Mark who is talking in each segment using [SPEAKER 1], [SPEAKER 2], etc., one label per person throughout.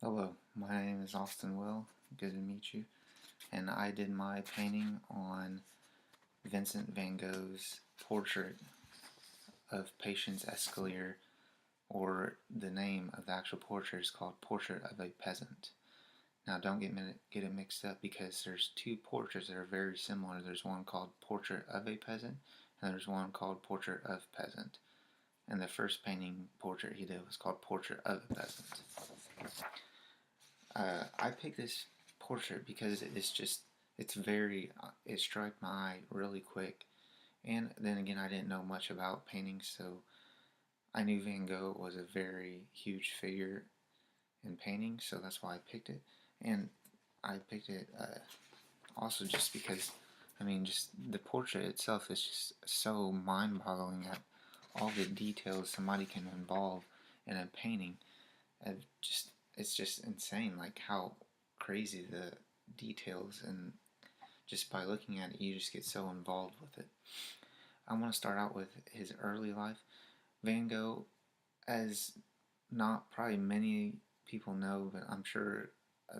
[SPEAKER 1] Hello, my name is Austin Will. Good to meet you. And I did my painting on Vincent van Gogh's portrait of Patience Escalier, or the name of the actual portrait is called Portrait of a Peasant. Now, don't get it mixed up because there's two portraits that are very similar. There's one called Portrait of a Peasant, and there's one called Portrait of Peasant. And the first painting portrait he did was called Portrait of a Peasant. I picked this portrait because it struck my eye really quick. And then again, I didn't know much about painting, so I knew Van Gogh was a very huge figure in painting, so that's why I picked it. And I picked it also just because, just the portrait itself is just so mind-boggling at all the details somebody can involve in a painting. It's just insane, like how crazy the details, and just by looking at it, you just get so involved with it. I want to start out with his early life. Van Gogh, as not probably many people know, but I'm sure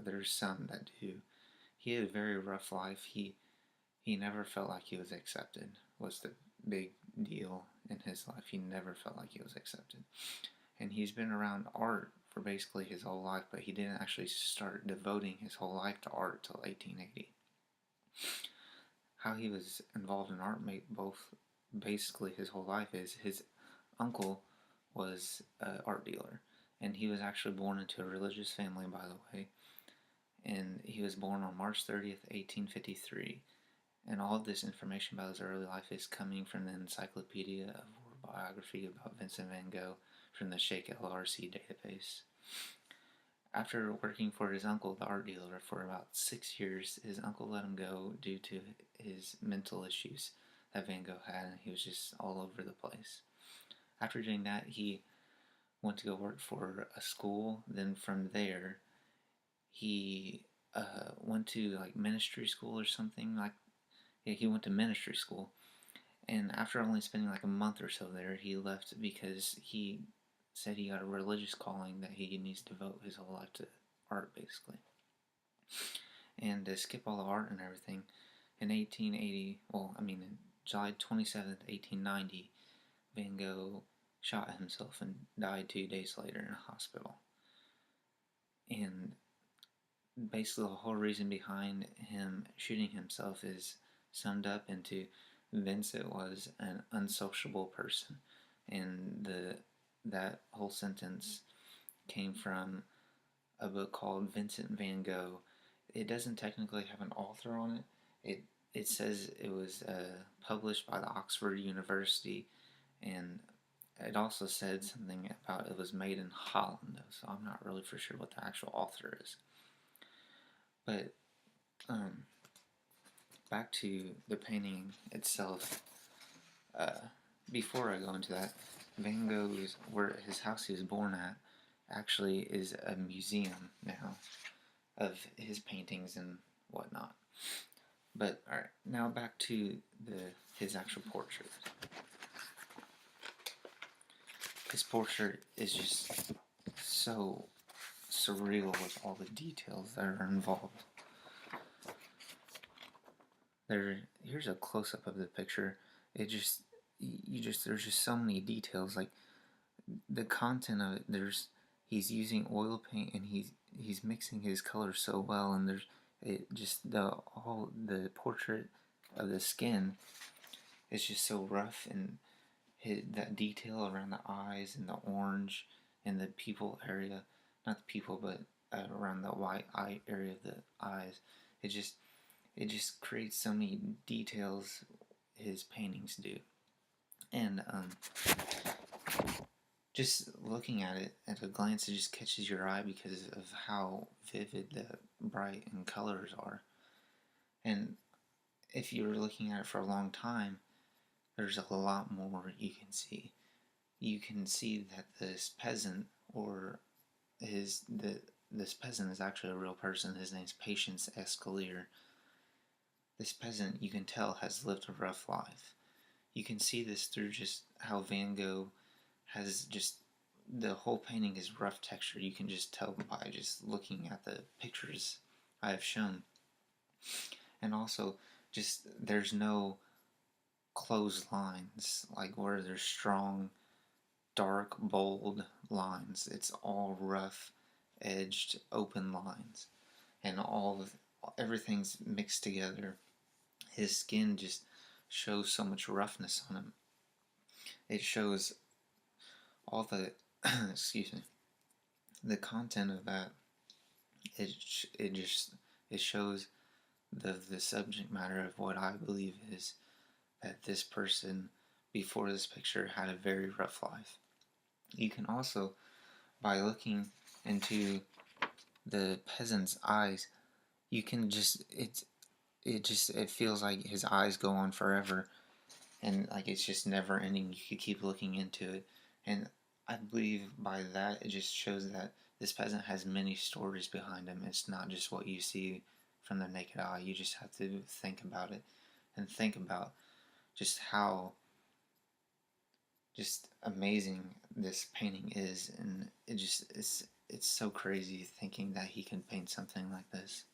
[SPEAKER 1] there's some that do. He had a very rough life. He never felt like he was accepted. Was the big deal in his life. He never felt like he was accepted. And he's been around art for basically his whole life, but he didn't actually start devoting his whole life to art till 1880. How he was involved in art both basically his whole life is his uncle was an art dealer, and he was actually born into a religious family, by the way, and he was born on March 30th, 1853, and all of this information about his early life is coming from the Encyclopedia of Biography about Vincent van Gogh from the Sheikh LRC database. After working for his uncle, the art dealer, for about 6 years, his uncle let him go due to his mental issues that Van Gogh had, and he was just all over the place. After doing that, he went to go work for a school. Then from there, he went to like ministry school or something. He went to ministry school, and after only spending like a month or so there, he left because he said he got a religious calling that he needs to devote his whole life to art, basically. And to skip all the art and everything, in July 27th, 1890, Van Gogh shot himself and died 2 days later in a hospital. And basically the whole reason behind him shooting himself is summed up into Vincent was an unsociable person, and that whole sentence came from a book called Vincent van Gogh. It doesn't technically have an author on it. It says it was published by the Oxford University, and it also said something about it was made in Holland, so I'm not really for sure what the actual author is. But back to the painting itself. Before I go into that, Van Gogh's, where his house he was born at, actually is a museum now of his paintings and whatnot. But alright, now back to his actual portrait. His portrait is just so surreal with all the details that are involved. Here's a close-up of the picture. There's just so many details, like the content of it. He's using oil paint, and he's mixing his colors so well, and the portrait of the skin is just so rough, and that detail around the eyes and the orange and the pupil area, not the pupil, but around the white eye area of the eyes. It just creates so many details his paintings do. And just looking at it at a glance, it just catches your eye because of how vivid the bright and colors are. And if you're looking at it for a long time, there's a lot more you can see. You can see that this peasant, this peasant is actually a real person. His name's Patience Escalier. This peasant, you can tell, has lived a rough life. You can see this through just how Van Gogh has just the whole painting is rough texture. You can just tell by just looking at the pictures I have shown. And also, just there's no closed lines, like where there's strong, dark, bold lines. It's all rough, edged, open lines, and everything's mixed together. His skin just shows so much roughness on him. It shows all the excuse me, the content of that. It shows the subject matter of what I believe is that this person before this picture had a very rough life. You can also, by looking into the peasant's eyes, you can just it feels like his eyes go on forever, and like it's just never ending. You could keep looking into it, and I believe by that it just shows that this peasant has many stories behind him. It's not just what you see from the naked eye. You just have to think about it, and think about just how just amazing this painting is, and it's so crazy thinking that he can paint something like this.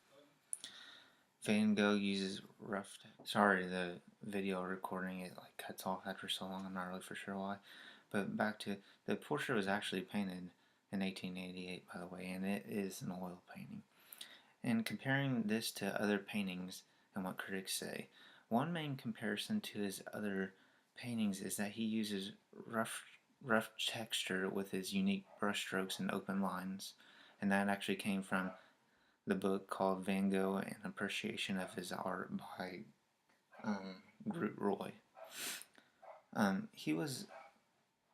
[SPEAKER 1] Van Gogh uses rough. Sorry, the video recording it like cuts off after so long. I'm not really for sure why. But back to the portrait was actually painted in 1888, by the way, and it is an oil painting. And comparing this to other paintings and what critics say, one main comparison to his other paintings is that he uses rough texture with his unique brushstrokes and open lines, and that actually came from the book called Van Gogh: An Appreciation of His Art by Groot Roy. He was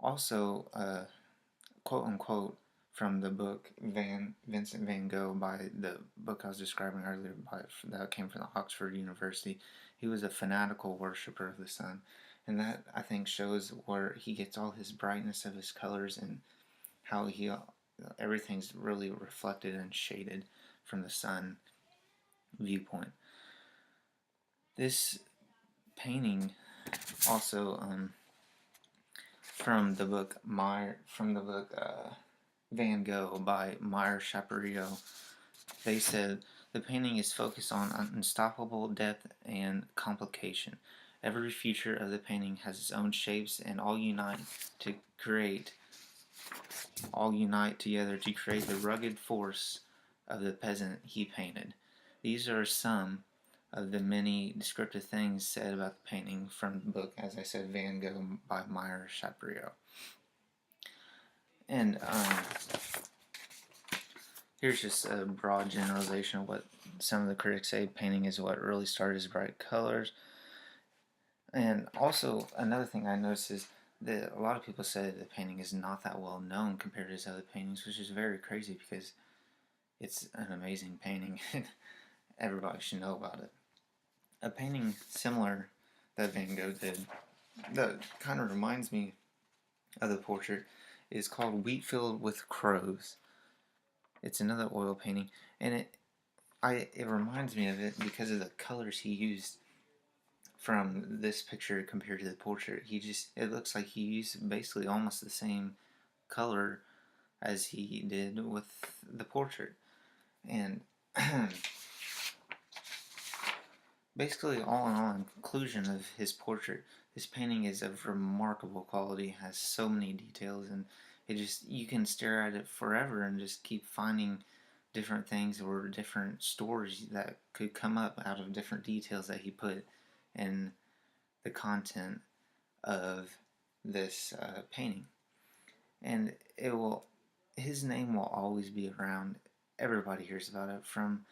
[SPEAKER 1] also quote unquote from the book Vincent Van Gogh, by the book I was describing earlier, that came from the Oxford University. He was a fanatical worshiper of the sun, and that I think shows where he gets all his brightness of his colors and how everything's really reflected and shaded from the sun viewpoint. This painting also from the book Van Gogh by Meyer Chaparrillo. They said the painting is focused on unstoppable depth and complication. Every feature of the painting has its own shapes, and all unite together to create the rugged force of the peasant he painted. These are some of the many descriptive things said about the painting from the book, as I said, Van Gogh by Meyer Chaparrillo. And here's just a broad generalization of what some of the critics say. Painting is what really started as bright colors. And also, another thing I noticed is that a lot of people say the painting is not that well known compared to his other paintings, which is very crazy because it's an amazing painting. Everybody should know about it. A painting similar that Van Gogh did that kind of reminds me of the portrait is called Wheatfield with Crows. It's another oil painting, and it reminds me of it because of the colors he used from this picture compared to the portrait. It looks like he used basically almost the same color as he did with the portrait. And basically, all in all, in conclusion of his portrait, this painting is of remarkable quality, has so many details, and you can stare at it forever and just keep finding different things or different stories that could come up out of different details that he put in the content of this painting. And his name will always be around. Everybody hears about it, from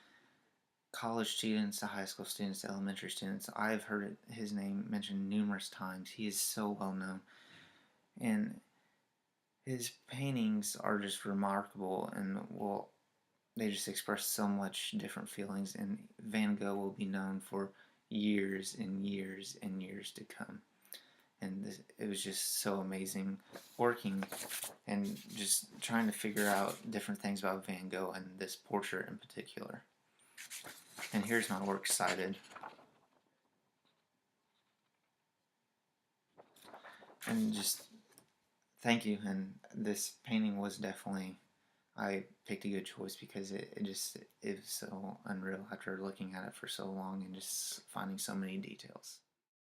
[SPEAKER 1] college students to high school students to elementary students. I've heard his name mentioned numerous times. He is so well known, and his paintings are just remarkable, and they just express so much different feelings, and Van Gogh will be known for years and years and years to come. And it was just so amazing working and just trying to figure out different things about Van Gogh and this portrait in particular. And here's my works cited. And just Thank you, and this painting was definitely, I picked a good choice because it was so unreal after looking at it for so long and just finding so many details.